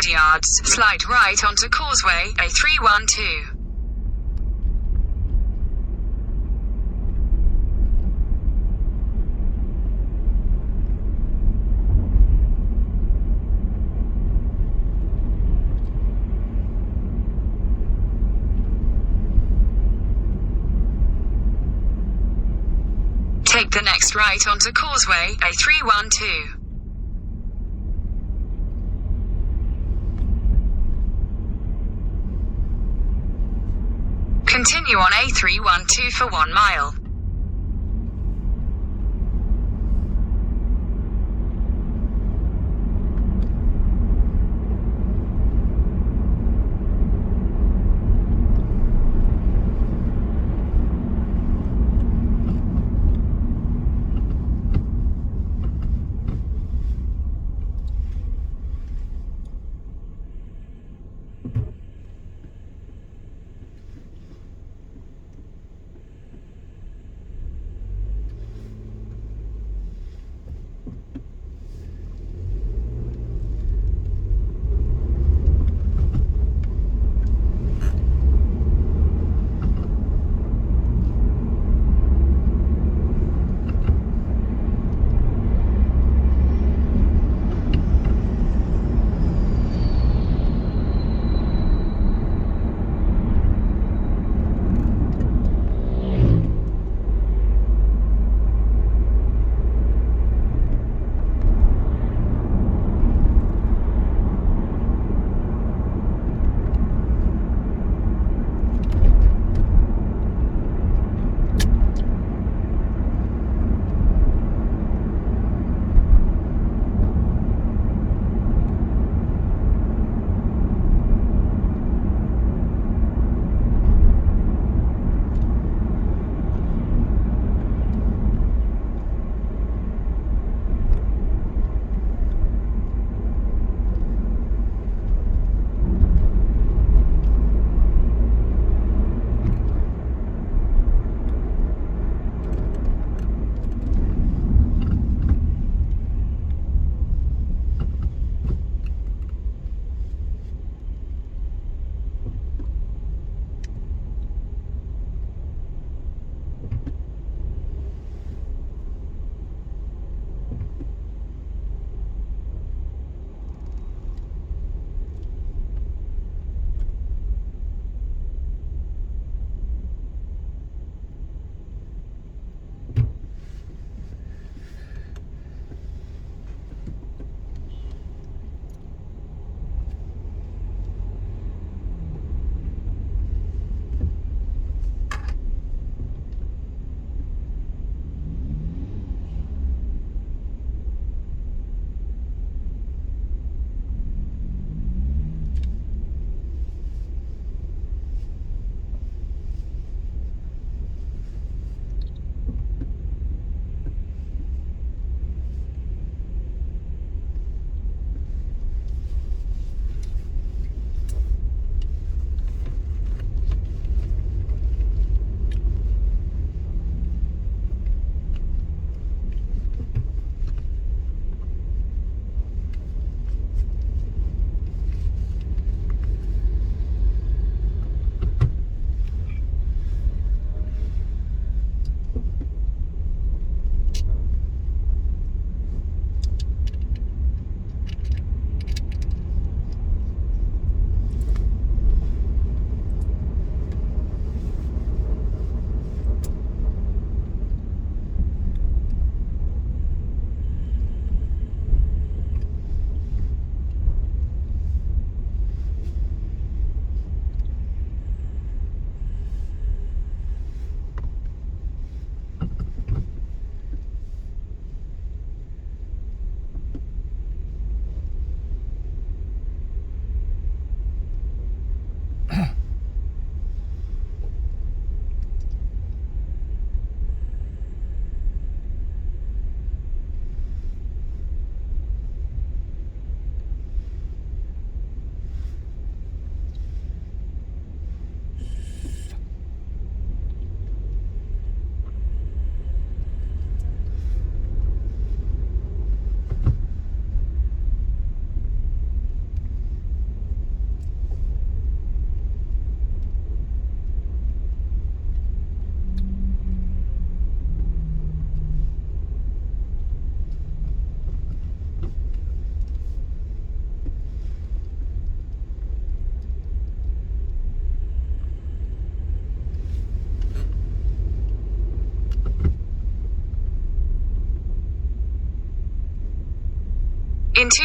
100 yards, slight right onto causeway, A312. Take the next right onto causeway, A312. Continue on A312 for 1 mile.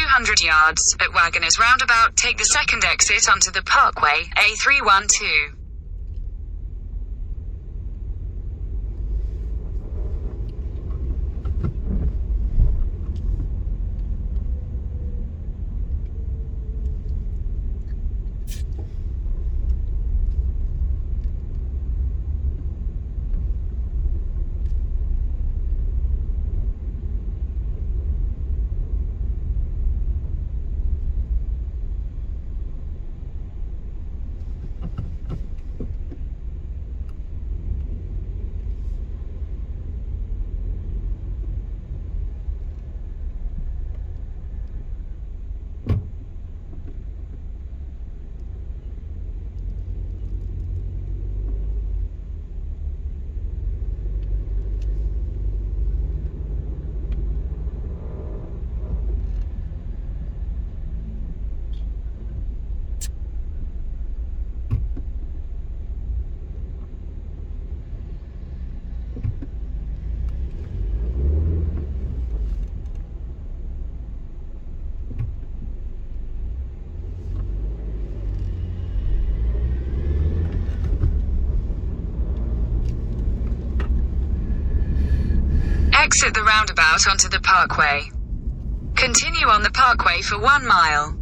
200 yards. At Wagoners Roundabout, take the second exit onto the Parkway, A312. Exit the roundabout onto the Parkway. Continue on the Parkway for 1 mile.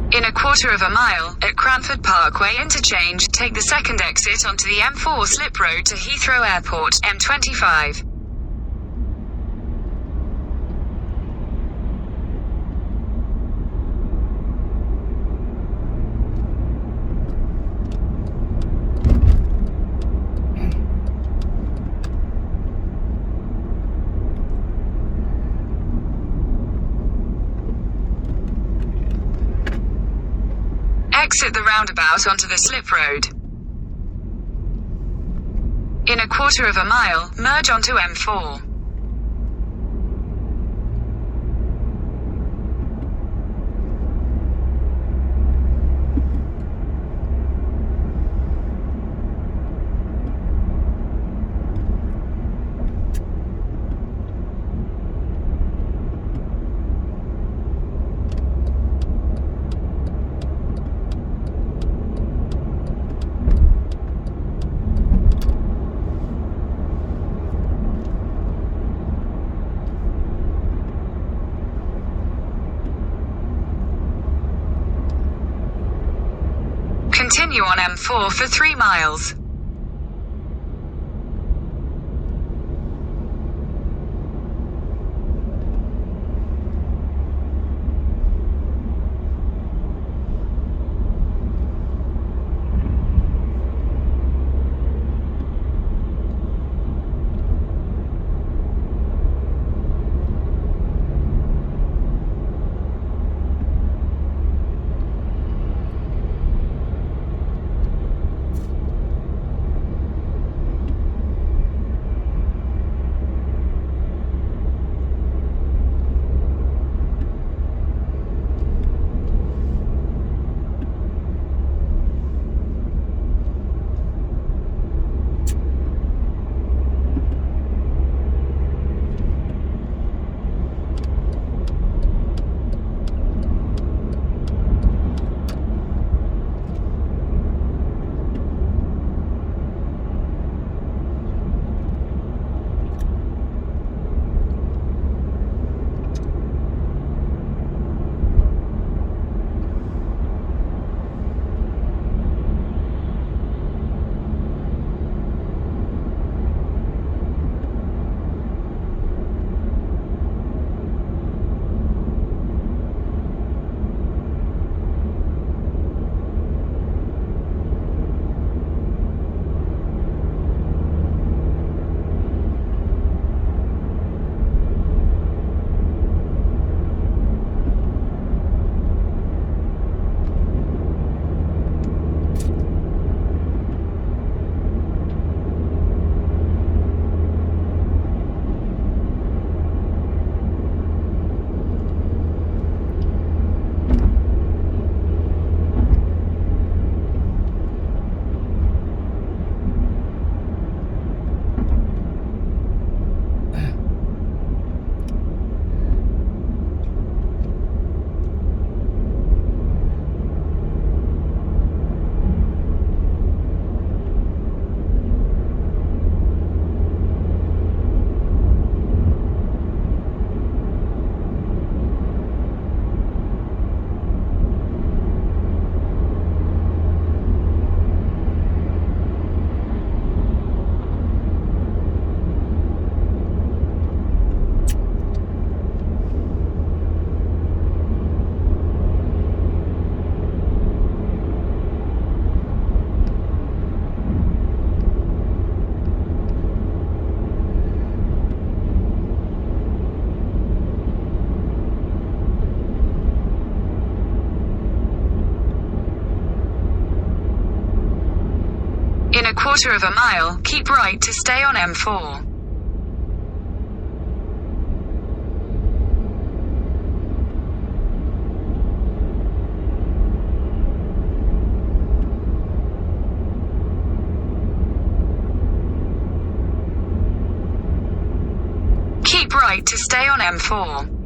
In a quarter of a mile, at Cranford Parkway Interchange, take the second exit onto the M4 Slip Road to Heathrow Airport, M25. Exit the roundabout onto the Slip Road. In a quarter of a mile, merge onto M4. continue on M4 for 3 miles. In a quarter of a mile, keep right to stay on M4. Keep right to stay on M4.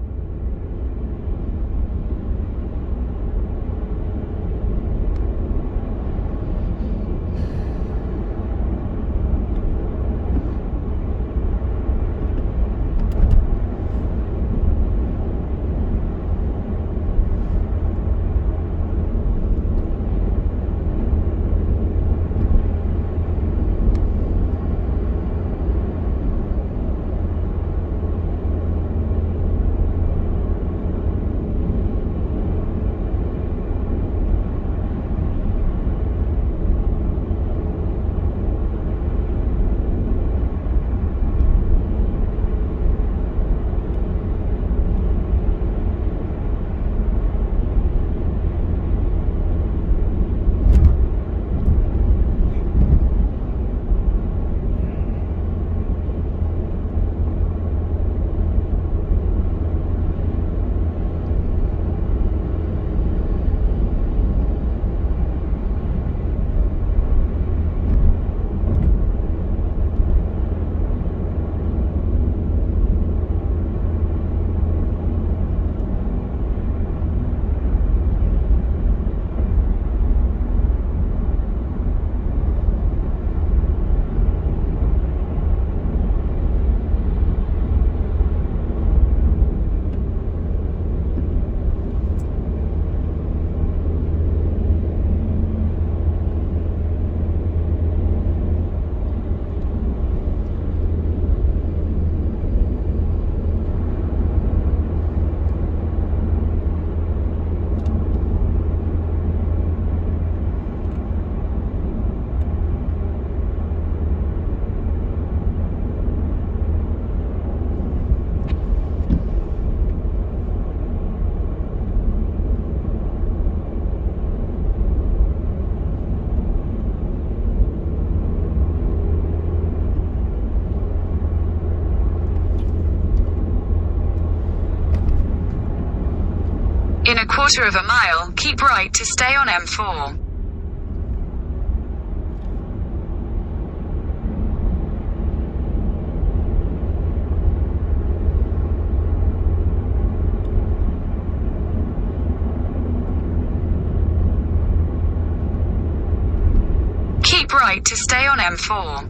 quarter of a mile, keep right to stay on M4. Keep right to stay on M4.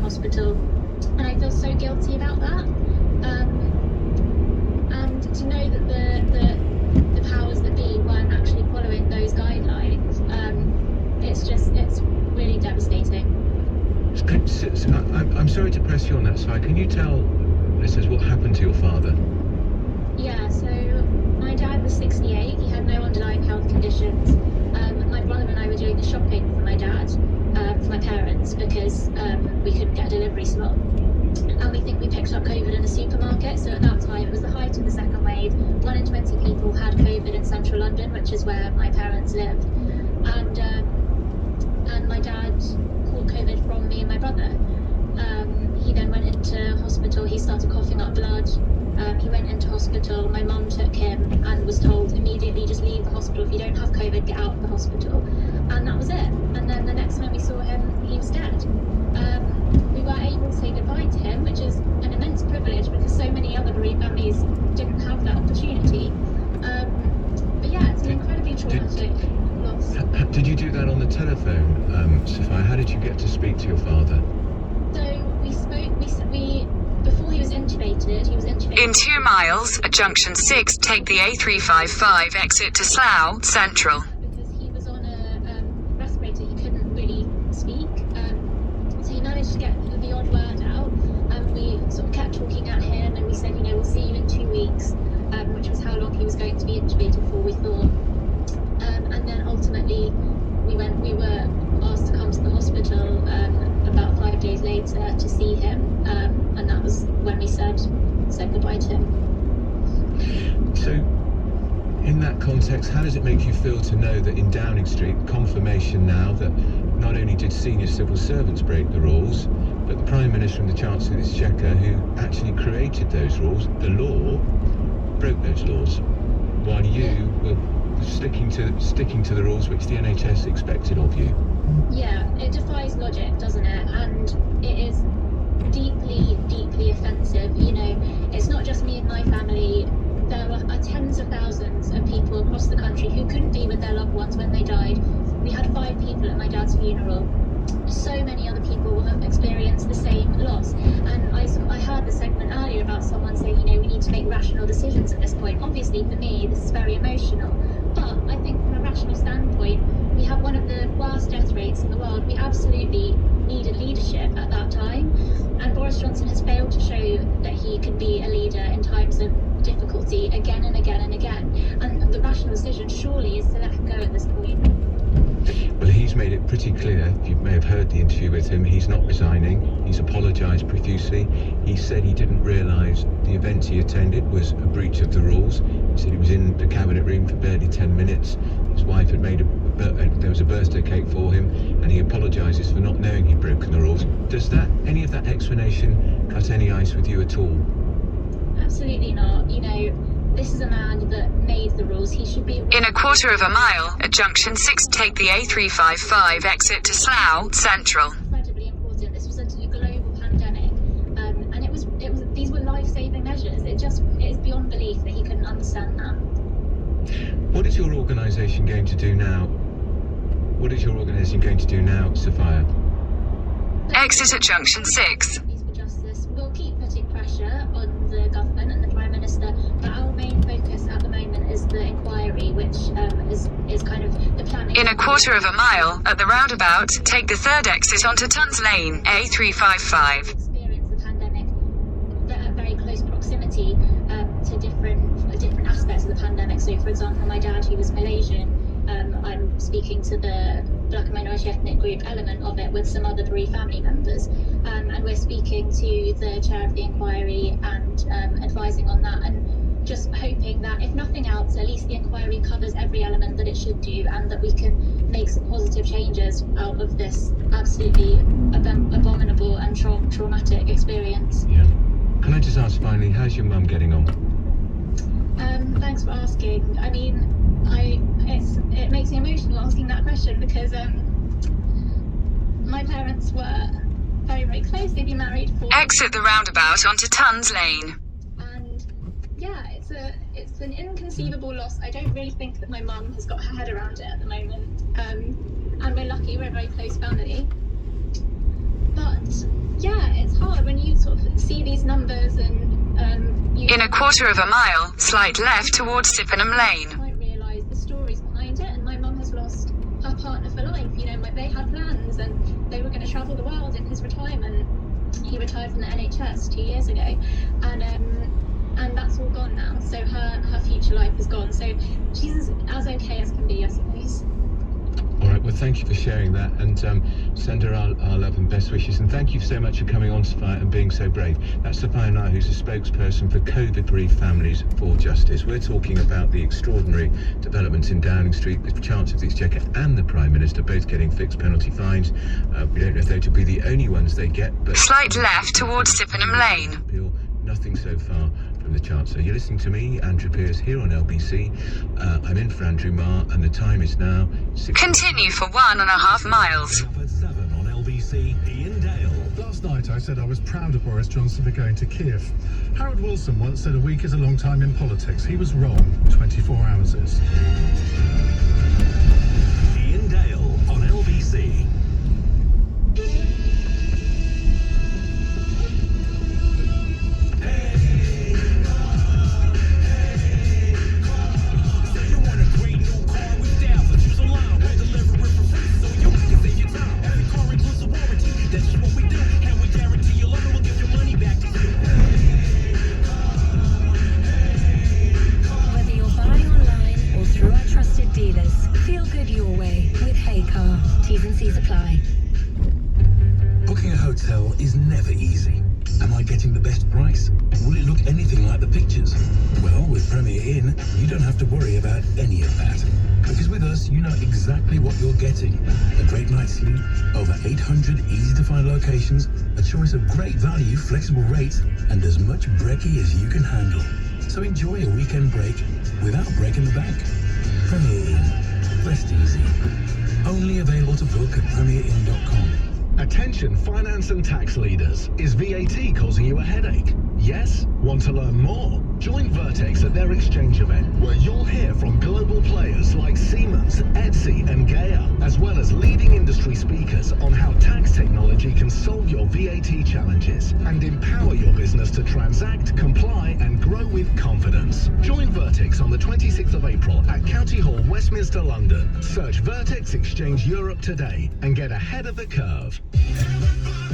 Hospital, and I feel so guilty about that. And to know that the powers that be weren't actually following those guidelines, it's really devastating. I'm sorry to press you on that side. Can you tell listeners what happened to your father? Yeah, so my dad was 68. He had no underlying health conditions. My brother and I were doing the shopping for my dad, for my parents, because we couldn't get a delivery slot. And we think we picked up COVID in a supermarket. So at that time, it was the height of the second wave. 1 in 20 people had COVID in central London, which is where my parents lived. And my dad caught COVID from me and my brother. He then went into hospital. He started coughing up blood. He went into hospital. My mum took him and was told immediately, just leave the hospital. If you don't have COVID, get out of the hospital. And that was it. And then the next time we saw him, he was dead. We were able to say goodbye to him, which is an immense privilege because so many other bereaved families didn't have that opportunity. But yeah, it's an incredibly traumatic loss. Did you do that on the telephone, Sophia? How did you get to speak to your father? So we spoke, before he was intubated, In 2 miles, at junction 6, take the A355 exit to Slough Central. Because he was on a respirator, he couldn't really speak. So he managed to get the odd word out, and we sort of kept talking at him, and we said, we'll see you in 2 weeks, which was how long he was going to be intubated for, we thought. And then ultimately, we were asked to come to the hospital about 5 days later to see him, and that was when we said goodbye to him. So, in that context, how does it make you feel to know that in Downing Street, confirmation now that not only did senior civil servants break the rules, but the Prime Minister and the Chancellor of the Exchequer, who actually created those rules, the law, broke those laws, while you were sticking to the rules which the NHS expected of you? Yeah, it defies logic, doesn't it? And it is deeply, deeply offensive. It's not just me and my family. There were tens of thousands of people across the country who couldn't be with their loved ones when they died. We had 5 people at my dad's funeral. So many other people will have experienced the same loss. And I heard the segment earlier about someone saying, we need to make rational decisions at this point. Obviously, for me, this is very emotional. But I think from a rational standpoint, we have one of the worst death rates in the world. We absolutely needed leadership at that time. And Boris Johnson has failed to show that he can be a leader in times of difficulty again and again and again. And the rational decision surely is to let him go at this point. Well, he's made it pretty clear, you may have heard the interview with him, he's not resigning. He's apologised profusely. He said he didn't realise the event events he attended was a breach of the rules. He said he was in the cabinet room for barely 10 minutes. His wife had made there was a birthday cake for him, and he apologises for not knowing he'd broken the rules. Does any of that explanation cut any ice with you at all? Absolutely not. You know, this is a man that made the rules. He should be... In a quarter of a mile, at junction 6, take the A355 exit to Slough Central. Incredibly important. This was a global pandemic, and these were life-saving measures. It is beyond belief that he couldn't understand that. What is your organisation going to do now? Sophia? Exit at junction 6. Peace for Justice. We'll keep putting pressure on the government and the Prime Minister, but our main focus at the moment is the inquiry, which is kind of the planning. In a quarter of a mile, at the roundabout, take the third exit onto Tons Lane, A355. Experience the pandemic at very close proximity to different aspects of the pandemic. So, for example, my dad, who was Malaysian, I'm speaking to the Black and minority ethnic group element of it with some other bereaved family members, and we're speaking to the chair of the inquiry and advising on that, and just hoping that, if nothing else, at least the inquiry covers every element that it should do, and that we can make some positive changes out of this absolutely abominable and traumatic experience. Yeah. Can I just ask finally, how's your mum getting on? Thanks for asking. I mean, it makes me emotional asking that question, because my parents were very, very close. They've been married for... Exit the roundabout onto Tons Lane. And yeah, it's an inconceivable loss. I don't really think that my mum has got her head around it at the moment. And we're lucky, we're a very close family. But yeah, it's hard when you sort of see these numbers and In a quarter of a mile, slide left towards Sippenham Lane. Quite realise the stories behind it, and my mum has lost her partner for life. You know, they had plans and they were going to travel the world in his retirement. He retired from the NHS 2 years ago, and that's all gone now. So her future life is gone. So she's as okay as can be, I suppose. All right, well, thank you for sharing that, and send her our love and best wishes. And thank you so much for coming on, Sophia, and being so brave. That's Sophia Nye, who's a spokesperson for COVID-bereaved families for justice. We're talking about the extraordinary developments in Downing Street, the chance of the Exchequer and the Prime Minister both getting fixed penalty fines. We don't know if they're to be the only ones they get, but... Slide left towards Sippenham Lane. Appeal, nothing so far from the Chancellor. You're listening to me, Andrew Pearce, here on LBC. I'm in for Andrew Marr, and the time is now 6. Continue for 1.5 miles. Up at 7 on LBC, Ian Dale. Last night I said I was proud of Boris Johnson for going to Kiev. Harold Wilson once said a week is a long time in politics. He was wrong. 24 hours is. Ian Dale on LBC. Booking a hotel is never easy. Am I getting the best price? Will it look anything like the pictures? Well, with Premier Inn, you don't have to worry about any of that. Because with us, you know exactly what you're getting. A great night's sleep, over 800 easy-to-find locations, a choice of great value, flexible rates, and as much brekkie as you can handle. So enjoy a weekend break without breaking the bank. Premier Inn. Rest easy. Only available to book at premierinn.com. Attention finance and tax leaders. Is VAT causing you a headache? Yes? Want to learn more? Join Vertex at their exchange event, where you'll hear from global players like Siemens, Etsy and Gaia, as well as leading industry speakers on how tax technology can solve your VAT challenges and empower your business to transact, comply and grow with confidence. Join Vertex on the 26th of April at County Hall, Westminster, London. Search Vertex Exchange Europe today and get ahead of the curve.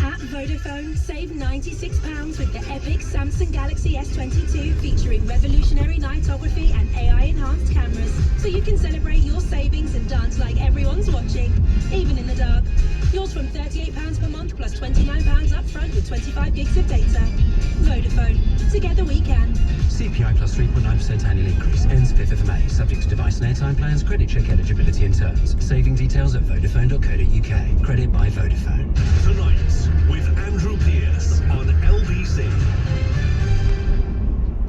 At Vodafone, save £96 with the epic Samsung Galaxy S22 featuring revolutionary nightography and AI-enhanced cameras, so you can celebrate your savings and dance like everyone's watching, even in the dark. Yours from £38 per month plus £29 up front with 25 gigs of data. Vodafone. Together we can. CPI plus 3.9% annual increase. Ends 5th of May. Subject to device and airtime plans. Credit check eligibility and terms. Saving details at vodafone.co.uk. Credit by Vodafone. Tonight, with Andrew Pierce on LBC.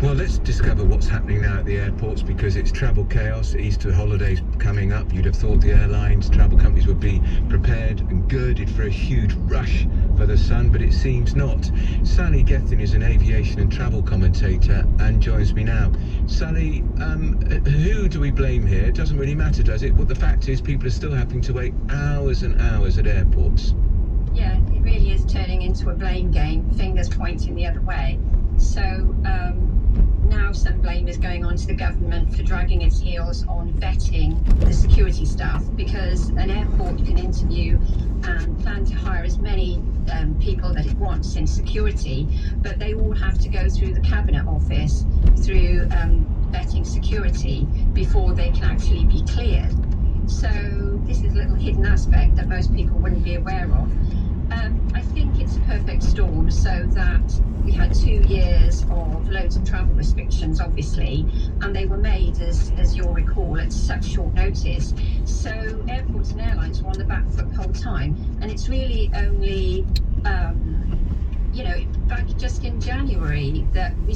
Well, let's discover what's happening now at the airports, because it's travel chaos. Easter holidays coming up. You'd have thought the airlines, travel companies would be prepared and girded for a huge rush for the sun, but it seems not. Sally Gethin is an aviation and travel commentator and joins me now. Sally, who do we blame here? It doesn't really matter, does it? But the fact is, people are still having to wait hours and hours at airports. Yeah, it really is turning into a blame game, fingers pointing the other way. So now some blame is going on to the government for dragging its heels on vetting the security staff, because an airport can interview and plan to hire as many people that it wants in security, but they all have to go through the cabinet office through vetting security before they can actually be cleared. So this is a little hidden aspect that most people wouldn't be aware of. I think it's a perfect storm, so that we had 2 years of loads of travel restrictions, obviously, and they were made, as you'll recall, at such short notice. So airports and airlines were on the back foot the whole time, and it's really only, back just in January that we